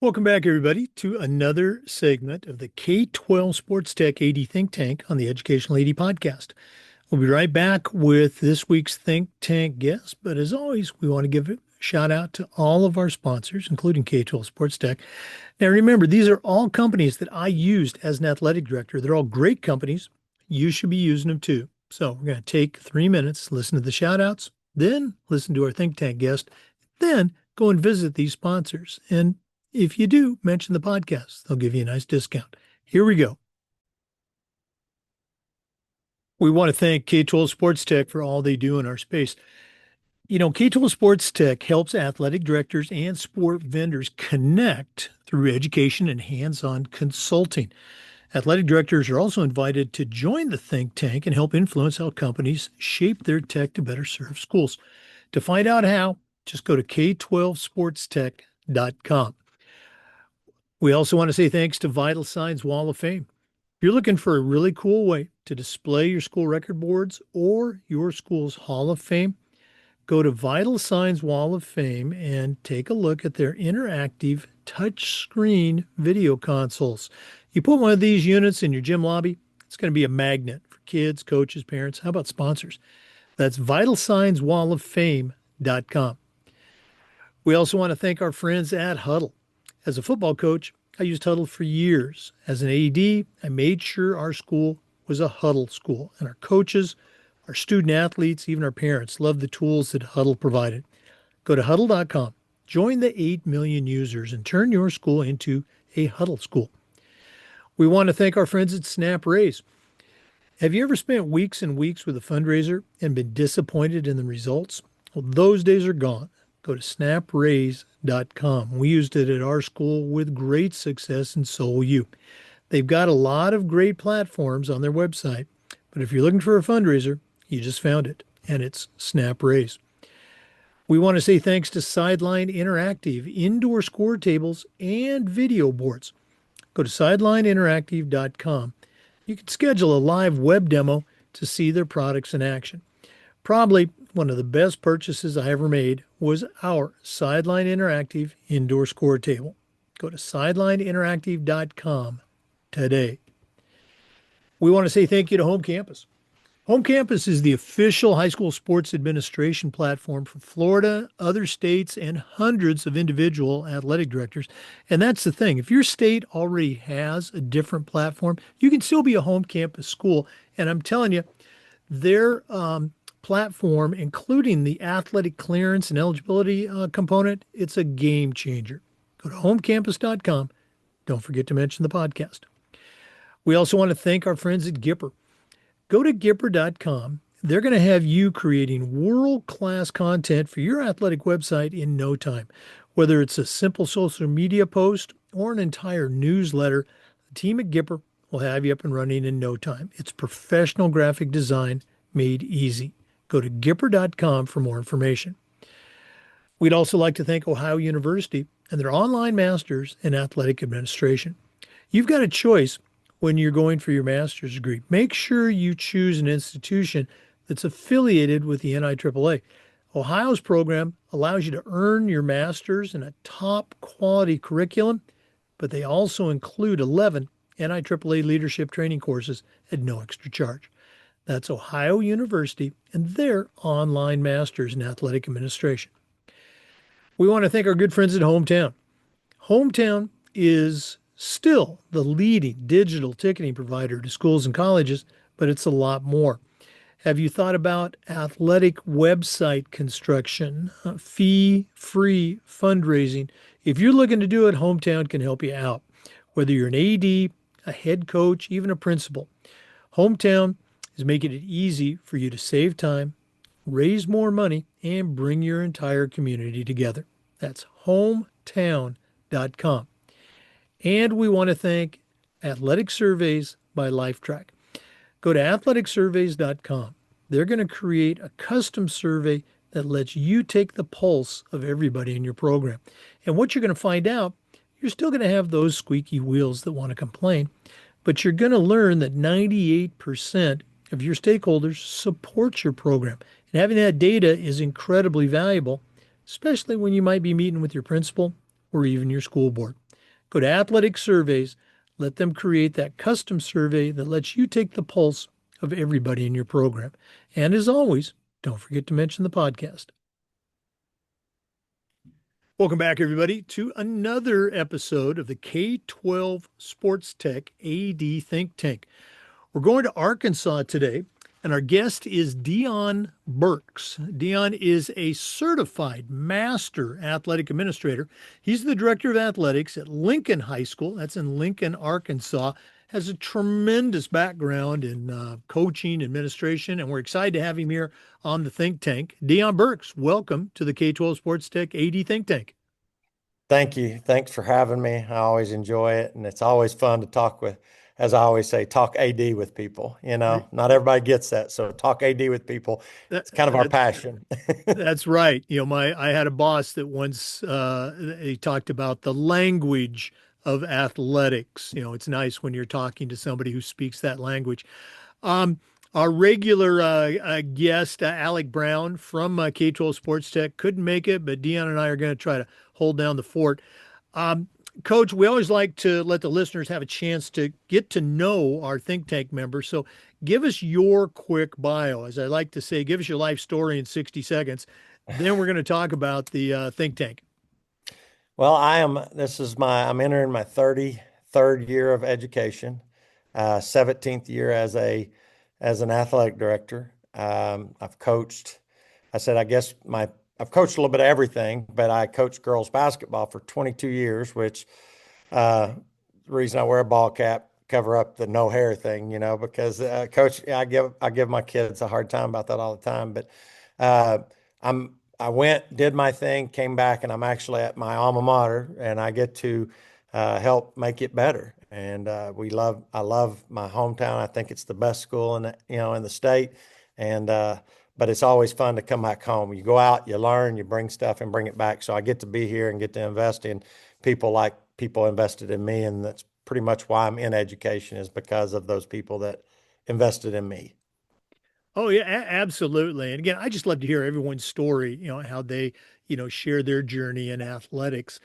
Welcome back, everybody, to another segment of the K12 Sports Tech AD Think Tank on the Educational AD Podcast. We'll be right back with this week's Think Tank guest, but as always, we want to give a shout out to all of our sponsors, including K12 Sports Tech. Now, remember, these are all companies that I used as an athletic director. They're all great companies. You should be using them too. So we're going to take 3 minutes, listen to the shout outs, then listen to our Think Tank guest, then go and visit these sponsors. And if you do mention the podcast, they'll give you a nice discount. Here we go. We want to thank K12 Sports Tech for all they do in our space. K12 Sports Tech helps athletic directors and sport vendors connect through education and hands-on consulting. Athletic directors are also invited to join the think tank and help influence how companies shape their tech to better serve schools. To find out how, just go to k12sportstech.com. We also want to say thanks to Vital Signs Wall of Fame. If you're looking for a really cool way to display your school record boards or your school's Hall of Fame, go to Vital Signs Wall of Fame and take a look at their interactive touchscreen video consoles. You put one of these units in your gym lobby, it's going to be a magnet for kids, coaches, parents. How about sponsors? That's vitalsignswalloffame.com. We also want to thank our friends at Huddle. As a football coach, I used Huddle for years. As an AD, I made sure our school was a Huddle school, and our coaches, our student athletes, even our parents loved the tools that Huddle provided. Go to huddle.com, join the 8 million users, and turn your school into a Huddle school. We want to thank our friends at Snap Raise. Have you ever spent weeks and weeks with a fundraiser and been disappointed in the results? Well, those days are gone. Go to snapraise.com. We used it at our school with great success, and so will you. They've got a lot of great platforms on their website, but if you're looking for a fundraiser, you just found it, and it's Snap Raise. We want to say thanks to Sideline Interactive, indoor score tables, and video boards. Go to sidelineinteractive.com. You can schedule a live web demo to see their products in action. Probably one of the best purchases I ever made was our Sideline Interactive indoor score table. Go to sidelineinteractive.com today. We want to say thank you to Home Campus. Home Campus is the official high school sports administration platform for Florida, other states, and hundreds of individual athletic directors. And that's the thing. If your state already has a different platform, you can still be a home campus school. And I'm telling you, their platform, including the athletic clearance and eligibility component, it's a game changer. Go to homecampus.com. Don't forget to mention the podcast. We also want to thank our friends at Gipper. Go to Gipper.com. They're going to have you creating world-class content for your athletic website in no time. Whether it's a simple social media post or an entire newsletter, the team at Gipper will have you up and running in no time. It's professional graphic design made easy. Go to Gipper.com for more information. We'd also like to thank Ohio University and their online masters in athletic administration. You've got a choice when you're going for your master's degree. Make sure you choose an institution that's affiliated with the NIAAA. Ohio's program allows you to earn your master's in a top quality curriculum, but they also include 11 NIAAA leadership training courses at no extra charge. That's Ohio University and their online masters in athletic administration. We want to thank our good friends at Hometown. Hometown is still the leading digital ticketing provider to schools and colleges, but it's a lot more. Have you thought about athletic website construction, fee-free fundraising? If you're looking to do it, Hometown can help you out. Whether you're an AD, a head coach, even a principal, Hometown is making it easy for you to save time, raise more money, and bring your entire community together. That's hometown.com. And we want to thank Athletic Surveys by LifeTrack. Go to athleticsurveys.com. They're going to create a custom survey that lets you take the pulse of everybody in your program. And what you're going to find out, you're still going to have those squeaky wheels that want to complain, but you're going to learn that 98% of your stakeholders support your program. And having that data is incredibly valuable, especially when you might be meeting with your principal or even your school board. Go to Athletic Surveys, let them create that custom survey that lets you take the pulse of everybody in your program. And as always, don't forget to mention the podcast. Welcome back, everybody, to another episode of the K12 Sports Tech AD Think Tank. We're going to Arkansas today, and our guest is Deon Birkes. Deon is a certified master athletic administrator. He's the director of athletics at Lincoln High School. That's in Lincoln, Arkansas. Has a tremendous background in coaching, administration, and we're excited to have him here on the Think Tank. Deon Birkes, welcome to the K12 Sports Tech AD Think Tank. Thank you. Thanks for having me. I always enjoy it. And it's always fun to talk with, as I always say, talk AD with people. Not everybody gets that. So talk AD with people. That, It's kind of our that, passion. that's right. I had a boss that once he talked about the language of athletics. It's nice when you're talking to somebody who speaks that language. Um, our regular guest, Alec Brown from K12 Sports Tech, couldn't make it, but Deon and I are going to try to hold down the fort. Um, Coach, we always like to let the listeners have a chance to get to know our think tank members. So give us your quick bio. As I like to say, give us your life story in 60 seconds. Then we're going to talk about the think tank. Well, I'm entering my 33rd year of education, 17th year as an athletic director. I've coached, I've coached a little bit of everything, but I coached girls basketball for 22 years, which uh, the reason I wear a ball cap cover up the no hair thing, because coach, I give my kids a hard time about that all the time. But uh, I went, did my thing, came back, and I'm actually at my alma mater, and I get to help make it better. And I love my hometown. I think it's the best school in the state. And but it's always fun to come back home. You go out, you learn, you bring stuff and bring it back. So I get to be here and get to invest in people like people invested in me. And that's pretty much why I'm in education, is because of those people that invested in me. Oh yeah, absolutely. And again, I just love to hear everyone's story, how they, share their journey in athletics.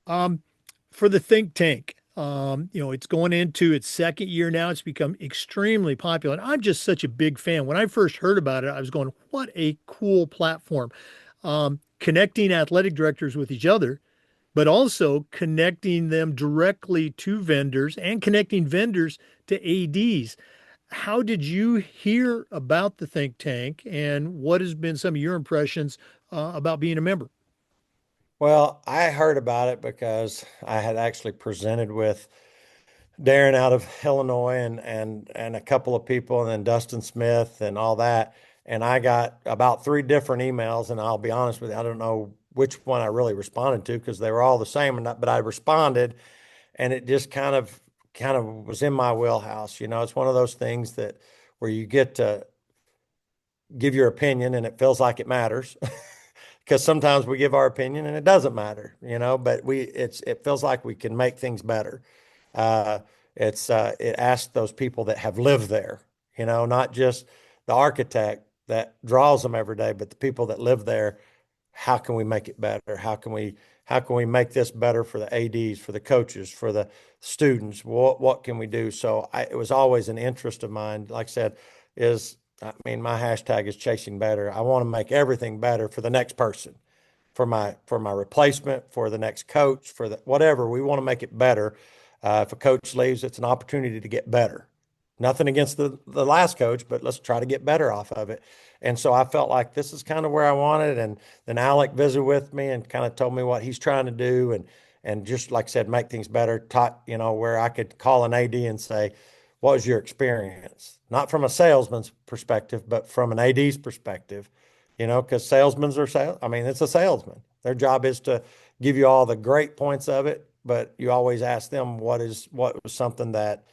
Um, for the think tank, it's going into its second year now. It's become extremely popular. And I'm just such a big fan. When I first heard about it, I was going, what a cool platform. Connecting athletic directors with each other, but also connecting them directly to vendors and connecting vendors to ADs. How did you hear about the think tank, and what has been some of your impressions about being a member? Well, I heard about it because I had actually presented with Darren out of Illinois and a couple of people, and then Dustin Smith and all that. And I got about three different emails, and I'll be honest with you, I don't know which one I really responded to because they were all the same. But I responded, and it just kind of was in my wheelhouse. It's one of those things that where you get to give your opinion, and it feels like it matters. Because sometimes we give our opinion and it doesn't matter, but it feels like we can make things better. Uh, it asks those people that have lived there, not just the architect that draws them every day, but the people that live there. How can we make it better? How can we make this better for the ADs, for the coaches, for the students? What can we do? So it was always an interest of mine. Like I said, my hashtag is chasing better. I want to make everything better for the next person, for my replacement, for the next coach, for the whatever. We want to make it better. If a coach leaves, it's an opportunity to get better. Nothing against the last coach, but let's try to get better off of it. And so I felt like this is kind of where I wanted. And then Alec visited with me and kind of told me what he's trying to do, and just like I said, make things better. Taught, where I could call an AD and say, what was your experience? Not from a salesman's perspective, but from an AD's perspective, because salesmen are sales. I mean, it's a salesman. Their job is to give you all the great points of it, but you always ask them what was something that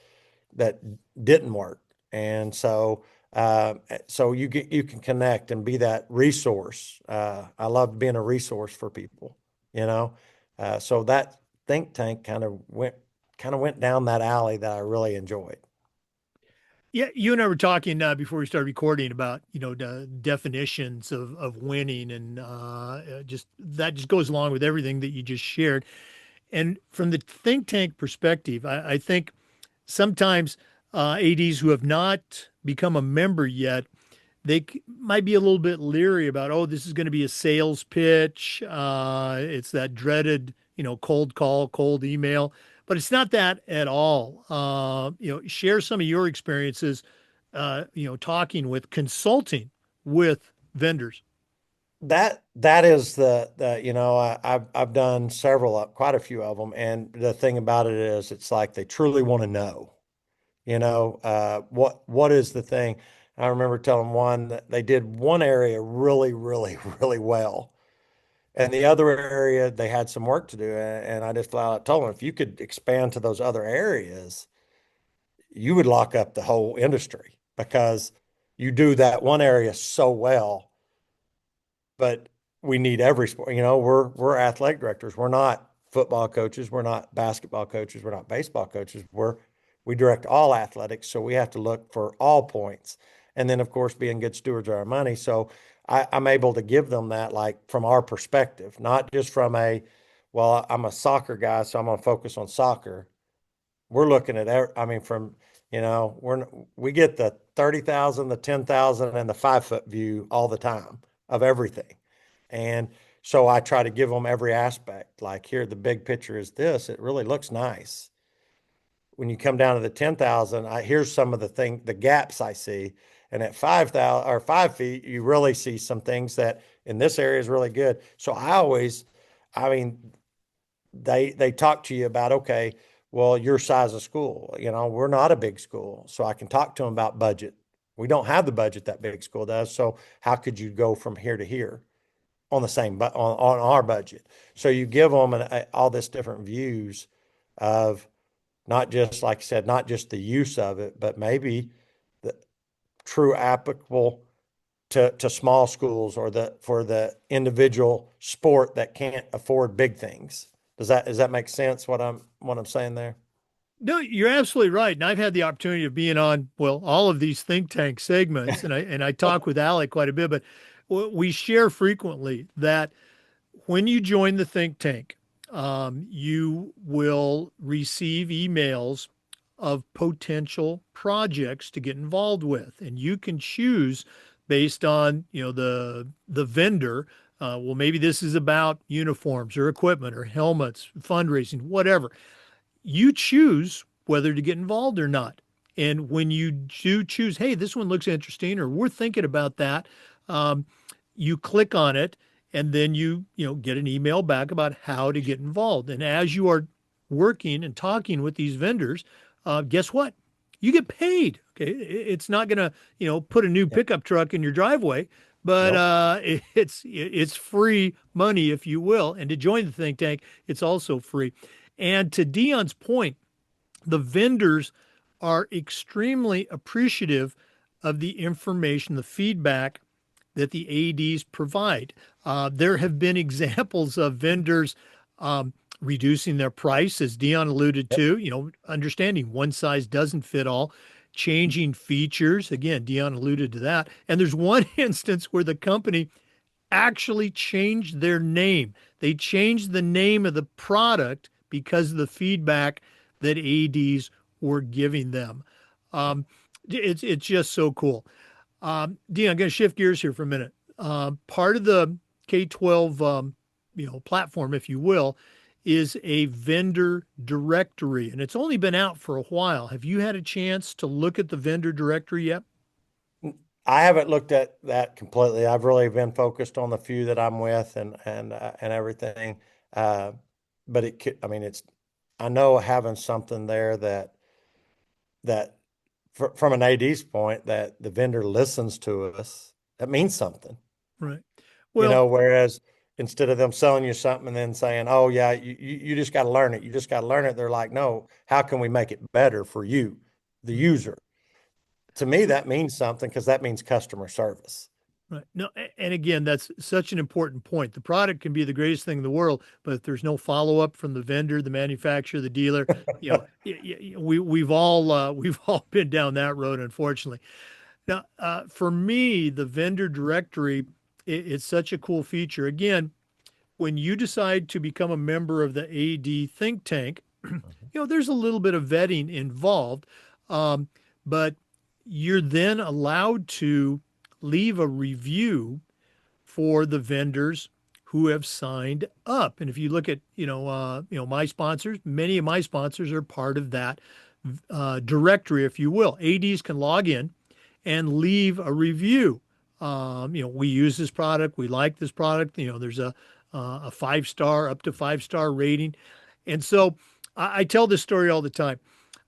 didn't work. And so you can connect and be that resource. I love being a resource for people, so that think tank kind of went down that alley that I really enjoyed. Yeah, you and I were talking before we started recording about, the definitions of winning, and just that just goes along with everything that you just shared. And from the think tank perspective, I think sometimes ADs who have not become a member yet, might be a little bit leery about, oh, this is going to be a sales pitch. It's that dreaded, cold call, cold email, but it's not that at all. Share some of your experiences, talking with, consulting with vendors. That is I've done several, quite a few of them, and the thing about it is, it's like they truly want to know. What is the thing? I remember telling one that they did one area really, really, really well, and the other area they had some work to do. And I just flat out told them, if you could expand to those other areas, you would lock up the whole industry because you do that one area so well. But we need every sport. We're athletic directors. We're not football coaches. We're not basketball coaches. We're not baseball coaches. We direct all athletics, so we have to look for all points. And then, of course, being good stewards of our money. So I'm able to give them that, like, from our perspective, not just from well, I'm a soccer guy, so I'm going to focus on soccer. We're looking at, I mean, we get the 30,000, the 10,000, and the 5 foot view all the time of everything. And so I try to give them every aspect. Like, here, the big picture is this. It really looks nice. When you come down to the 10,000, here's some of the gaps I see. And at 5,000 or 5 feet, you really see some things that in this area is really good. So I mean, they talk to you about, okay, well, your size of school, we're not a big school, so I can talk to them about budget. We don't have the budget that big school does. So how could you go from here to here on the same, but on our budget? So you give them all this different views of, not just, like I said, not just the use of it, but maybe the true applicable to small schools, or for the individual sport that can't afford big things. Does that make sense, what I'm saying there? No, you're absolutely right. And I've had the opportunity of being on, well, all of these think tank segments, and I talk with Alec quite a bit, but we share frequently that when you join the think tank, you will receive emails of potential projects to get involved with, and you can choose based on the vendor. Well, maybe this is about uniforms or equipment or helmets, fundraising, whatever. You choose whether to get involved or not. And when you do choose, hey, this one looks interesting, or we're thinking about that, um, you click on it, and then you get an email back about how to get involved. And as you are working and talking with these vendors, guess what? You get paid. Okay, it's not going to put a new Yep. pickup truck in your driveway, but Nope. it's free money, if you will. And to join the think tank, it's also free. And to Deon's point, the vendors are extremely appreciative of the information, the feedback that the ADs provide. There have been examples of vendors reducing their price, as Deon alluded Yep. to, understanding one size doesn't fit all, changing features. Again, Deon alluded to that. And there's one instance where the company actually changed their name. They changed the name of the product because of the feedback that ADs were giving them. Um, it's just so cool. Dean, I'm going to shift gears here for a minute. Part of the K12 platform, if you will, is a vendor directory, and it's only been out for a while. Have you had a chance to look at the vendor directory yet? I haven't looked at that completely. I've really been focused on the few that I'm with, and everything. Uh, but I mean, I know having something there that from an AD's point, that the vendor listens to us, that means something. Right. Well, Whereas instead of them selling you something and then saying, "Oh yeah, you just got to learn it. You just got to learn it." They're like, "No, how can we make it better for you, the right. user?" To me, that means something, because that means customer service. Right. No, and again, that's such an important point. The product can be the greatest thing in the world, but if there's no follow-up from the vendor, the manufacturer, the dealer, we've all we've all been down that road, unfortunately. Now, for me, the vendor directory, it's such a cool feature. Again, when you decide to become a member of the AD think tank, Mhm. there's a little bit of vetting involved, um, but you're then allowed to leave a review for the vendors who have signed up. And if you look at, my sponsors, many of my sponsors are part of that directory, if you will. ADs can log in and leave a review. We use this product. We like this product. There's a 5 star, up to 5 star rating. And so I tell this story all the time.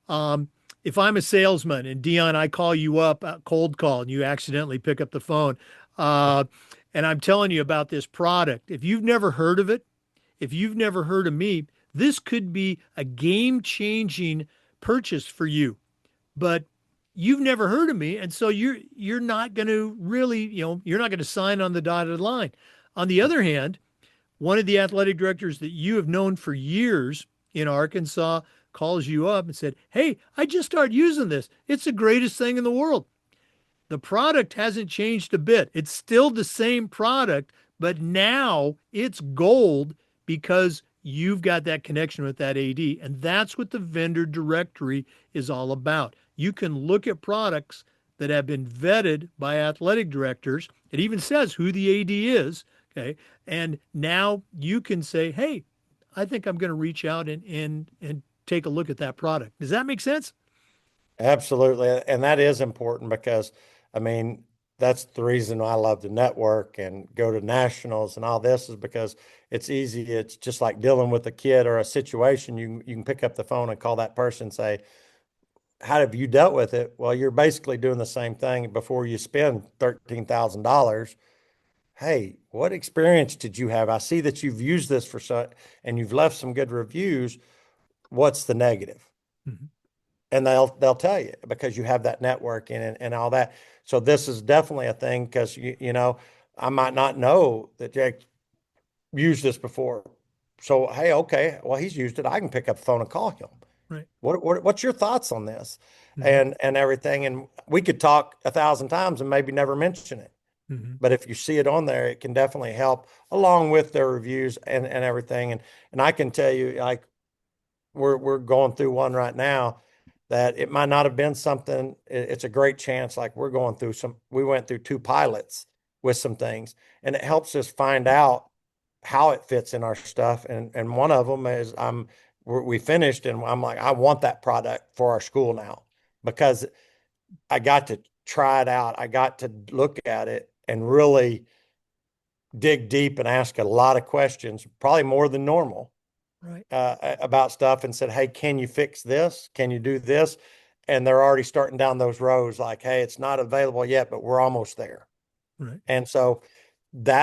Um, if I'm a salesman and Deon, I call you up, cold call, and you accidentally pick up the phone, uh, and I'm telling you about this product, if you've never heard of it, if you've never heard of me, this could be a game changing purchase for you. But you've never heard of me, and so you're not going to really, you're not going to sign on the dotted line. On the other hand, one of the athletic directors that you have known for years in Arkansas calls you up and said, "Hey, I just started using this. It's the greatest thing in the world." The product hasn't changed a bit. It's still the same product, but now it's gold because you've got that connection with that AD. And that's what the vendor directory is all about. You can look at products that have been vetted by athletic directors. It even says who the AD is. Okay. And now you can say, hey, I think I'm going to reach out and take a look at that product. Does that make sense? Absolutely. And that is important because, I mean, that's the reason I love to network and go to nationals and all this is because it's easy. It's just like dealing with a kid or a situation. You can pick up the phone and call that person and say, how have you dealt with it? Well, you're basically doing the same thing before you spend $13,000. Hey, what experience did you have? I see that you've used this for so and you've left some good reviews. What's the negative? Mhm. And they'll tell you because you have that network and all that. So this is definitely a thing because I might not know that Jake used this before. So hey, okay, well he's used it. I can pick up the phone and call him. Right. What's your thoughts on this? Hmm. And everything. And we could talk 1,000 times and maybe never mention it. Hmm. But if you see it on there, it can definitely help along with their reviews and everything. And I can tell you, like we're going through one right now that it might not have been something. It's a great chance. Like we went through 2 pilots with some things, and it helps us find out how it fits in our stuff. And one of them is we finished, and I'm like, I want that product for our school now because I got to try it out. I got to look at it and really dig deep and ask a lot of questions, probably more than normal Right. about stuff and said, hey, can you fix this? Can you do this? And they're already starting down those roads like, hey, it's not available yet, but we're almost there. Right. And so like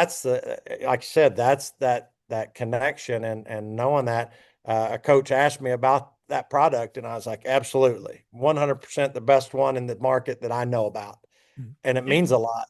I said, that's that connection and knowing that a coach asked me about that product and I was like, absolutely, 100% the best one in the market that I know about. Mhm. And it And, means a lot.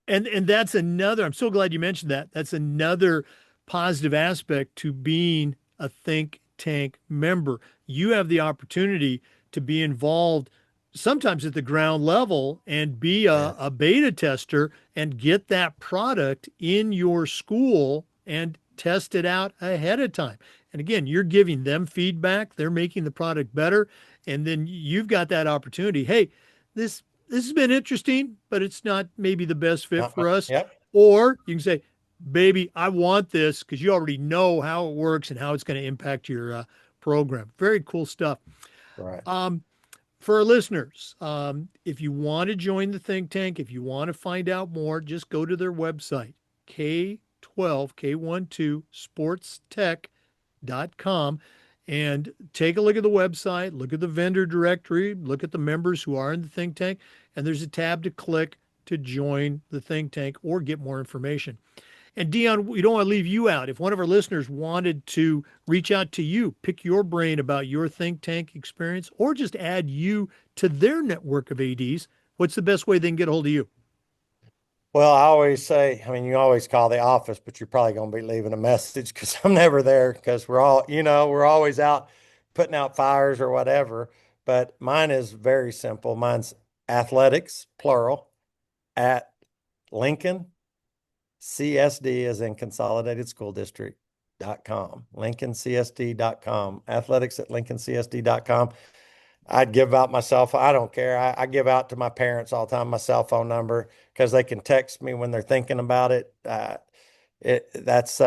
and that's another, I'm so glad you mentioned that. That's another positive aspect to being a think tank member. You have the opportunity to be involved sometimes at the ground level and be a, Yes. a beta tester and get that product in your school and test it out ahead of time. And again, you're giving them feedback, they're making the product better, and then you've got that opportunity. Hey, this has been interesting, but it's not maybe the best fit for us. Yep. Or you can say, baby, I want this because you already know how it works and how it's going to impact your program. Very cool stuff. Right. Um, for our listeners, if you want to join the think tank, if you want to find out more, just go to their website, K12, K12 SportsTech.com, and take a look at the website, look at the vendor directory, look at the members who are in the think tank, and there's a tab to click to join the think tank or get more information. And Deon, we don't want to leave you out. If one of our listeners wanted to reach out to you, pick your brain about your think tank experience, or just add you to their network of ADs, what's the best way they can get a hold of you? Well, I always say, I mean, you always call the office, but you're probably going to be leaving a message because I'm never there because we're always out putting out fires or whatever. But mine is very simple. Mine's athletics, plural, at Lincoln, CSD is in Consolidated School District.com, LincolnCSD.com, athletics at LincolnCSD.com. I'd give out my cell phone. I don't care. I give out to my parents all the time my cell phone number because they can text me when they're thinking about it. That's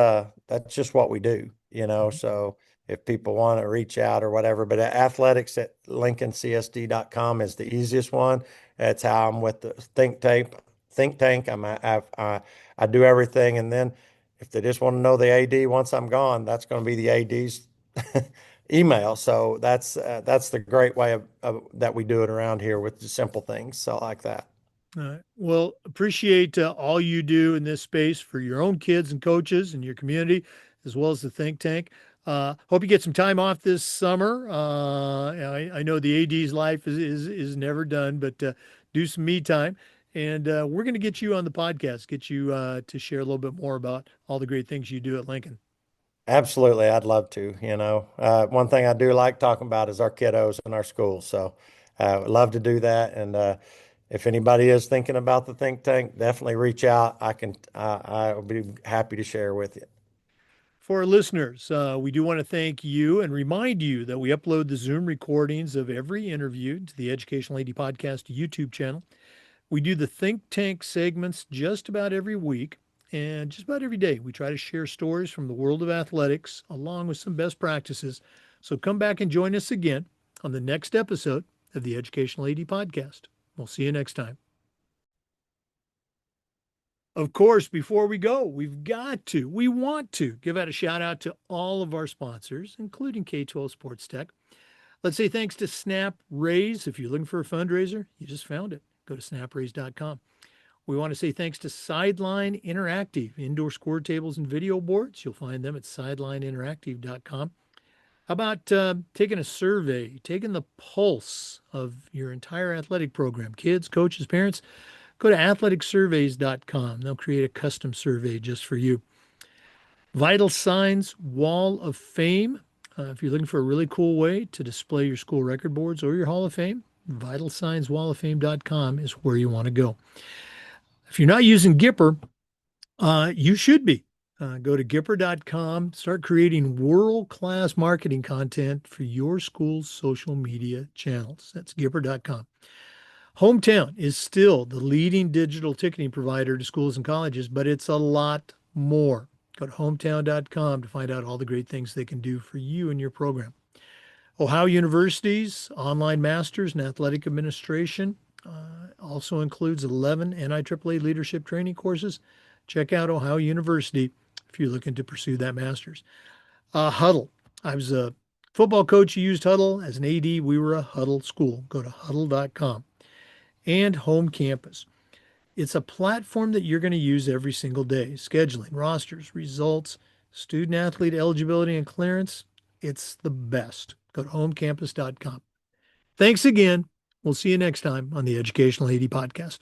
just what we do, you know. Mhm. So if people want to reach out or whatever, but athletics at LincolnCSD.com is the easiest one. That's how I'm with the think tank. I do everything, and then if they just want to know the AD once I'm gone, that's going to be the AD's email. So that's the great way of that we do it around here with the simple things. So like that. Well, appreciate all you do in this space for your own kids and coaches and your community, as well as the think tank. Hope you get some time off this summer. I know the AD's life is never done, but do some me time. And we're going to get you on the podcast, get you to share a little bit more about all the great things you do at Lincoln. Absolutely, I'd love to. One thing I do like talking about is our kiddos and our schools. So, love to do that. And if anybody is thinking about the think tank, definitely reach out. I'll be happy to share with you. For our listeners, we do want to thank you and remind you that we upload the Zoom recordings of every interview to the Educational AD Podcast YouTube channel. We do the think tank segments just about every week and just about every day. We try to share stories from the world of athletics along with some best practices. So come back and join us again on the next episode of the Educational AD Podcast. We'll see you next time. Of course, before we go, we want to give out a shout out to all of our sponsors, including K12 Sports Tech. Let's say thanks to Snap Raise. If you're looking for a fundraiser, you just found it. Go to snapraise.com. We want to say thanks to Sideline Interactive, indoor score tables and video boards. You'll find them at sidelineinteractive.com. How about taking a survey, taking the pulse of your entire athletic program, kids, coaches, parents? Go to athleticsurveys.com. They'll create a custom survey just for you. Vital Signs Wall of Fame. If you're looking for a really cool way to display your school record boards or your Hall of Fame, vitalsignswalloffame.com is where you want to go. If you're not using Gipper, you should be. Go to Gipper.com, start creating world-class marketing content for your school's social media channels. That's Gipper.com. Hometown is still the leading digital ticketing provider to schools and colleges, but it's a lot more. Go to hometown.com to find out all the great things they can do for you and your program. Ohio University's online masters in athletic administration also includes 11 NIAAA leadership training courses. Check out Ohio University if you're looking to pursue that master's. Huddle. I was a football coach who used Huddle. As an AD, we were a Huddle school. Go to huddle.com. And Home Campus. It's a platform that you're going to use every single day. Scheduling, rosters, results, student athlete eligibility and clearance. It's the best. Go to homecampus.com. Thanks again. We'll see you next time on the Educational AD Podcast.